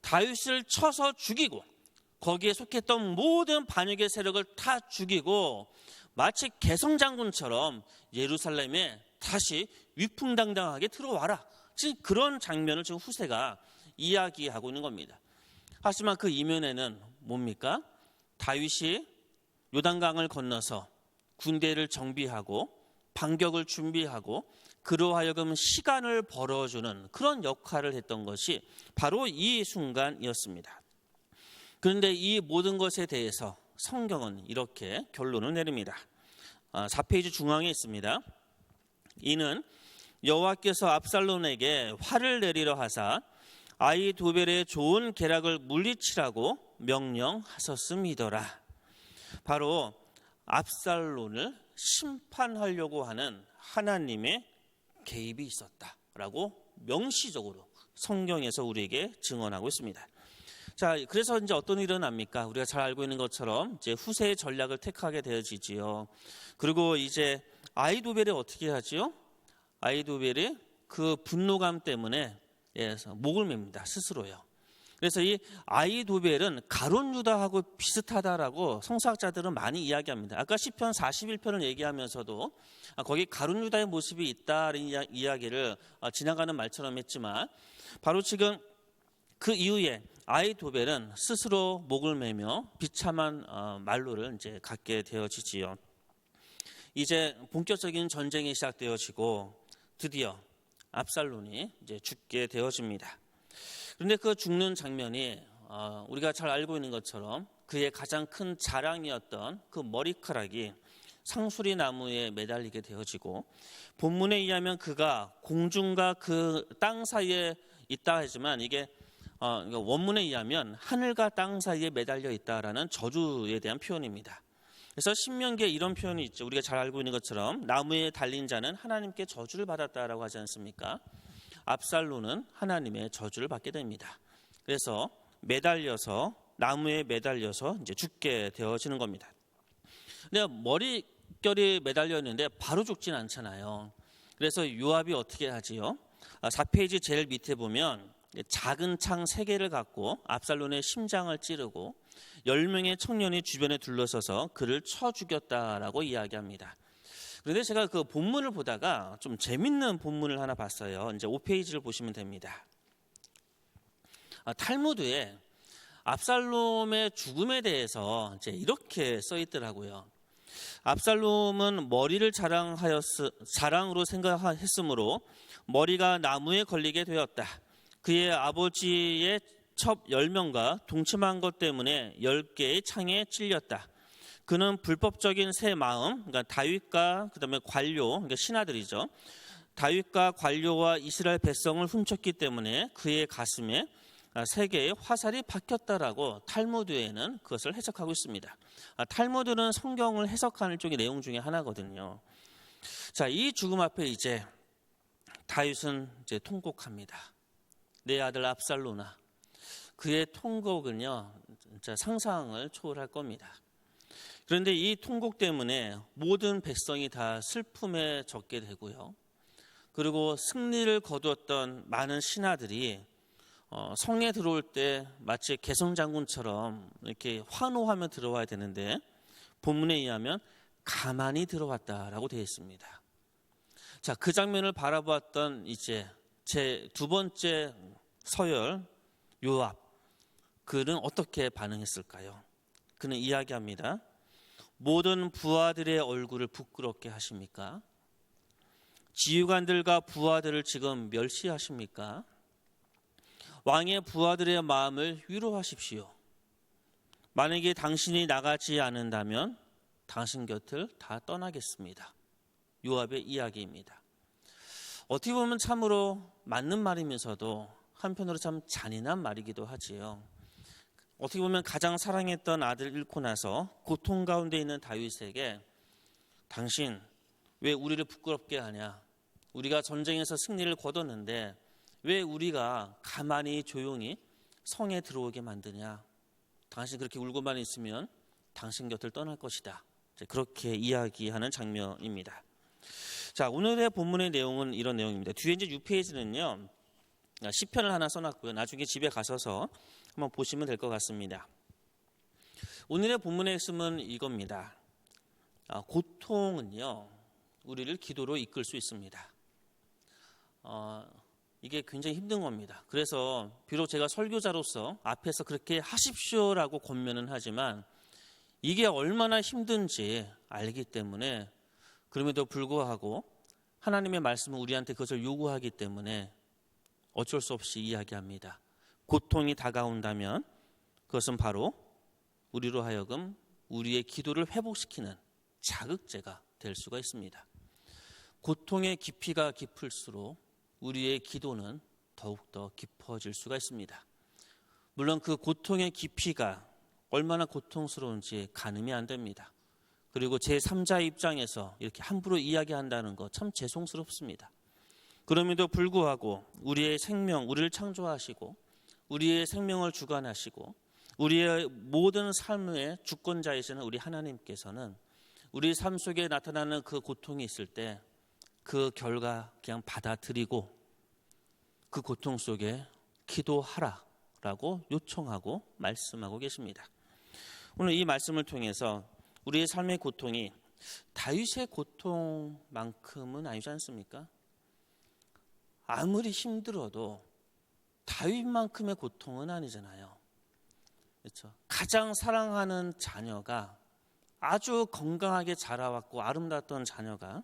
[SPEAKER 1] 다윗을 쳐서 죽이고 거기에 속했던 모든 반역의 세력을 다 죽이고 마치 개성장군처럼 예루살렘에 다시 위풍당당하게 들어와라. 지금 그런 장면을 지금 후세가 이야기하고 있는 겁니다. 하지만 그 이면에는 뭡니까? 다윗이 요단강을 건너서 군대를 정비하고 반격을 준비하고 그로 하여금 시간을 벌어주는 그런 역할을 했던 것이 바로 이 순간이었습니다. 그런데 이 모든 것에 대해서 성경은 이렇게 결론을 내립니다. 4페이지 중앙에 있습니다. 이는 여호와께서 압살롬에게 화를 내리려 하사 아히도벨의 좋은 계략을 물리치라고 명령하셨음이더라. 바로 압살롬을 심판하려고 하는 하나님의 개입이 있었다라고 명시적으로 성경에서 우리에게 증언하고 있습니다. 자, 그래서 이제 어떤 일이 일어납니까? 우리가 잘 알고 있는 것처럼 이제 후세의 전략을 택하게 되어지지요. 그리고 이제 아히도벨이 어떻게 하지요? 아히도벨이 그 분노감 때문에 목을 맵니다. 스스로요. 그래서 이 아히도벨은 가룟 유다하고 비슷하다라고 성서학자들은 많이 이야기합니다. 아까 시편 41편을 얘기하면서도 거기 가룟 유다의 모습이 있다는 이야기를 지나가는 말처럼 했지만 바로 지금 그 이후에 아히도벨은 스스로 목을 매며 비참한 말로를 이제 갖게 되어지지요. 이제 본격적인 전쟁이 시작되어지고 드디어 압살롬이 이제 죽게 되어집니다. 그런데 그 죽는 장면이 우리가 잘 알고 있는 것처럼 그의 가장 큰 자랑이었던 그 머리카락이 상수리 나무에 매달리게 되어지고 본문에 의하면 그가 공중과 그 땅 사이에 있다 하지만 이게 원문에 의하면 하늘과 땅 사이에 매달려 있다라는 저주에 대한 표현입니다. 그래서 신명기에 이런 표현이 있죠. 우리가 잘 알고 있는 것처럼 나무에 달린 자는 하나님께 저주를 받았다라고 하지 않습니까? 압살롬은 하나님의 저주를 받게 됩니다. 그래서 나무에 매달려서 이제 죽게 되어지는 겁니다. 근데 머릿결이 매달려 있는데 바로 죽진 않잖아요. 그래서 요압이 어떻게 하지요? 4페이지 제일 밑에 보면 작은 창 3개를 갖고 압살롬의 심장을 찌르고 10명의 청년이 주변에 둘러서서 그를 쳐 죽였다라고 이야기합니다. 그런데 제가 그 본문을 보다가 좀 재밌는 본문을 하나 봤어요. 이제 5페이지를 보시면 됩니다. 탈무드에 압살롬의 죽음에 대해서 이제 이렇게 써 있더라고요. 압살롬은 머리를 자랑으로 생각했으므로 머리가 나무에 걸리게 되었다. 그의 아버지의 첩 10명과 동침한 것 때문에 10개의 창에 찔렸다. 그는 불법적인 새 마음, 그러니까 다윗과 그다음에 관료, 그러니까 신하들이죠. 다윗과 관료와 이스라엘 백성을 훔쳤기 때문에 그의 가슴에 3개의 화살이 박혔다라고 탈무드에는 그것을 해석하고 있습니다. 탈무드는 성경을 해석하는 쪽의 내용 중에 하나거든요. 자, 이 죽음 앞에 이제 다윗은 이제 통곡합니다. 내 아들 압살롬아. 그의 통곡은요, 진짜 상상을 초월할 겁니다. 그런데 이 통곡 때문에 모든 백성이 다 슬픔에 젖게 되고요. 그리고 승리를 거두었던 많은 신하들이 성에 들어올 때 마치 개성장군처럼 이렇게 환호하며 들어와야 되는데 본문에 의하면 가만히 들어왔다라고 되어 있습니다. 자, 그 장면을 바라보았던 이제 제 두 번째 서열 요압, 그는 어떻게 반응했을까요? 그는 이야기합니다. 모든 부하들의 얼굴을 부끄럽게 하십니까? 지휘관들과 부하들을 지금 멸시하십니까? 왕의 부하들의 마음을 위로하십시오. 만약에 당신이 나가지 않는다면 당신 곁을 다 떠나겠습니다. 요압의 이야기입니다. 어떻게 보면 참으로 맞는 말이면서도 한편으로 참 잔인한 말이기도 하지요. 어떻게 보면 가장 사랑했던 아들을 잃고 나서 고통 가운데 있는 다윗에게 당신 왜 우리를 부끄럽게 하냐? 우리가 전쟁에서 승리를 거뒀는데 왜 우리가 가만히 조용히 성에 들어오게 만드냐? 당신 그렇게 울고만 있으면 당신 곁을 떠날 것이다. 그렇게 이야기하는 장면입니다. 자, 오늘의 본문의 내용은 이런 내용입니다. 뒤에 이제 6페이지는요. 시편을 하나 써놨고요. 나중에 집에 가셔서 한번 보시면 될 것 같습니다. 오늘의 본문의 핵심은 이겁니다. 고통은요, 우리를 기도로 이끌 수 있습니다. 이게 굉장히 힘든 겁니다. 그래서 비록 제가 설교자로서 앞에서 그렇게 하십시오라고 권면은 하지만 이게 얼마나 힘든지 알기 때문에, 그럼에도 불구하고 하나님의 말씀은 우리한테 그것을 요구하기 때문에 어쩔 수 없이 이야기합니다. 고통이 다가온다면 그것은 바로 우리로 하여금 우리의 기도를 회복시키는 자극제가 될 수가 있습니다. 고통의 깊이가 깊을수록 우리의 기도는 더욱더 깊어질 수가 있습니다. 물론 그 고통의 깊이가 얼마나 고통스러운지 가늠이 안 됩니다. 그리고 제3자 입장에서 이렇게 함부로 이야기한다는 것 참 죄송스럽습니다. 그럼에도 불구하고 우리의 생명, 우리를 창조하시고 우리의 생명을 주관하시고 우리의 모든 삶의 주권자이시는 우리 하나님께서는 우리 삶 속에 나타나는 그 고통이 있을 때 그 결과 그냥 받아들이고 그 고통 속에 기도하라라고 요청하고 말씀하고 계십니다. 오늘 이 말씀을 통해서 우리의 삶의 고통이 다윗의 고통만큼은 아니지 않습니까? 아무리 힘들어도 다윗만큼의 고통은 아니잖아요. 그렇죠? 가장 사랑하는 자녀가 아주 건강하게 자라왔고 아름다웠던 자녀가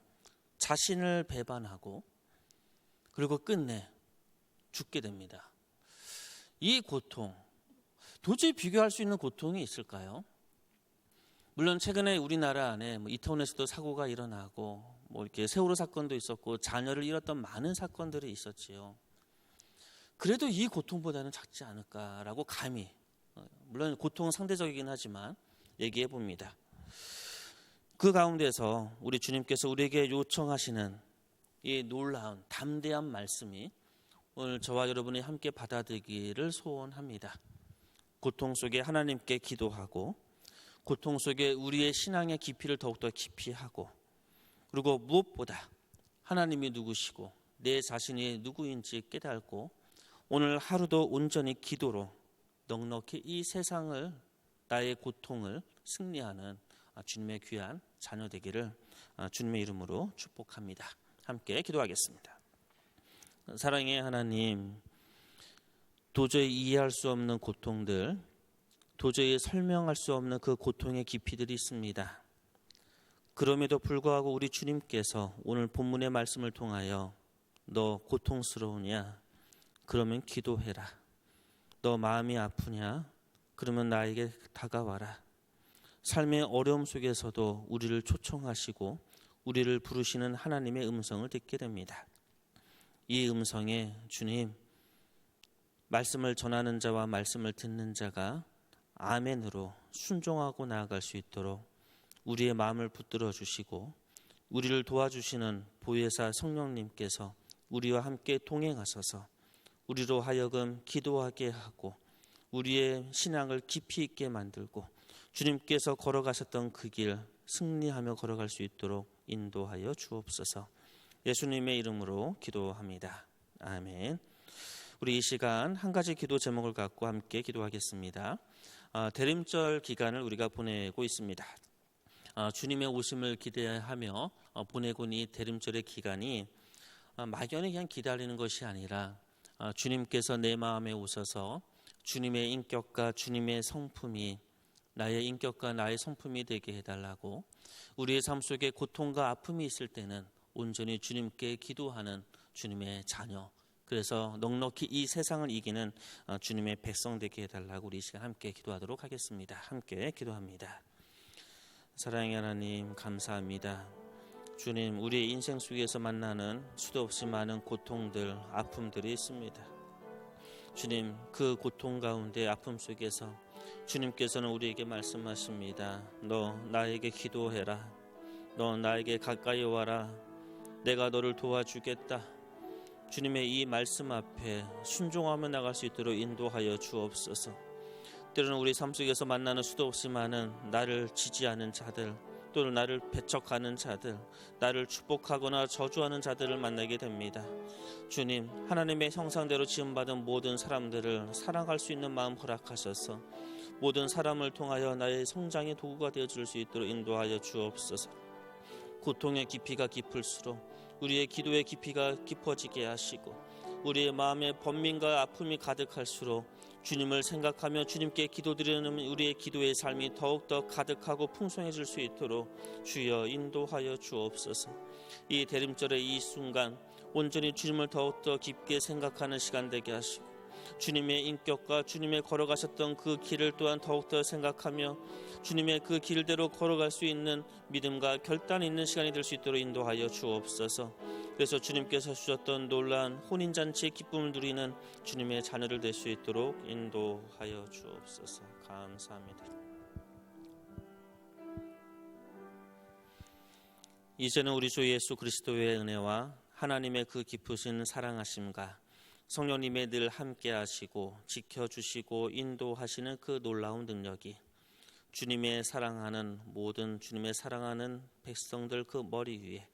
[SPEAKER 1] 자신을 배반하고 그리고 끝내 죽게 됩니다. 이 고통, 도저히 비교할 수 있는 고통이 있을까요? 물론 최근에 우리나라 안에 이태원에서도 사고가 일어나고 이렇게 세월호 사건도 있었고 자녀를 잃었던 많은 사건들이 있었지요. 그래도 이 고통보다는 작지 않을까라고 감히, 물론 고통은 상대적이긴 하지만 얘기해 봅니다. 그 가운데서 우리 주님께서 우리에게 요청하시는 이 놀라운 담대한 말씀이 오늘 저와 여러분이 함께 받아들이기를 소원합니다. 고통 속에 하나님께 기도하고 고통 속에 우리의 신앙의 깊이를 더욱더 깊이 하고 그리고 무엇보다 하나님이 누구시고 내 자신이 누구인지 깨닫고 오늘 하루도 온전히 기도로 넉넉히 이 세상을, 나의 고통을 승리하는 주님의 귀한 자녀 되기를 주님의 이름으로 축복합니다. 함께 기도하겠습니다. 사랑의 하나님, 도저히 이해할 수 없는 고통들, 도저히 설명할 수 없는 그 고통의 깊이들이 있습니다. 그럼에도 불구하고 우리 주님께서 오늘 본문의 말씀을 통하여 너 고통스러우냐? 그러면 기도해라. 너 마음이 아프냐? 그러면 나에게 다가와라. 삶의 어려움 속에서도 우리를 초청하시고 우리를 부르시는 하나님의 음성을 듣게 됩니다. 이 음성에 주님, 말씀을 전하는 자와 말씀을 듣는 자가 아멘으로 순종하고 나아갈 수 있도록 우리의 마음을 붙들어 주시고 우리를 도와주시는 보혜사 성령님께서 우리와 함께 동행하셔서 우리로 하여금 기도하게 하고 우리의 신앙을 깊이 있게 만들고 주님께서 걸어가셨던 그 길 승리하며 걸어갈 수 있도록 인도하여 주옵소서. 예수님의 이름으로 기도합니다. 아멘. 우리 이 시간 한 가지 기도 제목을 갖고 함께 기도하겠습니다. 대림절 기간을 우리가 보내고 있습니다. 주님의 오심을 기대하며 보내고 있는 이 대림절의 기간이 막연히 그냥 기다리는 것이 아니라 주님께서 내 마음에 오셔서 주님의 인격과 주님의 성품이 나의 인격과 나의 성품이 되게 해달라고, 우리의 삶 속에 고통과 아픔이 있을 때는 온전히 주님께 기도하는 주님의 자녀, 그래서 넉넉히 이 세상을 이기는 주님의 백성 되게 해달라고 우리 이 시간 함께 기도하도록 하겠습니다. 함께 기도합니다. 사랑의 하나님, 감사합니다. 주님, 우리의 인생 속에서 만나는 수도 없이 많은 고통들, 아픔들이 있습니다. 주님, 그 고통 가운데 아픔 속에서 주님께서는 우리에게 말씀하십니다. 너 나에게 기도해라. 너 나에게 가까이 와라. 내가 너를 도와주겠다. 주님의 이 말씀 앞에 순종하며 나갈 수 있도록 인도하여 주옵소서. 때로는 우리 삶 속에서 만나는 수도 없이 많은 나를 지지하는 자들, 또는 나를 배척하는 자들, 나를 축복하거나 저주하는 자들을 만나게 됩니다. 주님, 하나님의 형상대로 지음받은 모든 사람들을 사랑할 수 있는 마음 허락하셔서 모든 사람을 통하여 나의 성장의 도구가 되어줄 수 있도록 인도하여 주옵소서. 고통의 깊이가 깊을수록 우리의 기도의 깊이가 깊어지게 하시고, 우리의 마음에 번민과 아픔이 가득할수록 주님을 생각하며 주님께 기도드리는 우리의 기도의 삶이 더욱더 가득하고 풍성해질 수 있도록 주여 인도하여 주옵소서. 이 대림절의 이 순간 온전히 주님을 더욱더 깊게 생각하는 시간 되게 하시고, 주님의 인격과 주님의 걸어가셨던 그 길을 또한 더욱더 생각하며 주님의 그 길대로 걸어갈 수 있는 믿음과 결단이 있는 시간이 될 수 있도록 인도하여 주옵소서. 그래서 주님께서 주셨던 놀라운 혼인잔치의 기쁨을 누리는 주님의 자녀를 될 수 있도록 인도하여 주옵소서. 감사합니다. 이제는 우리 주 예수 그리스도의 은혜와 하나님의 그 깊으신 사랑하심과 성령님의 늘 함께 하시고 지켜주시고 인도하시는 그 놀라운 능력이 주님의 사랑하는 모든 주님의 사랑하는 백성들 그 머리 위에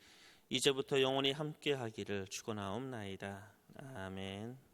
[SPEAKER 1] 이제부터 영원히 함께 하기를 축원하옵나이다. 아멘.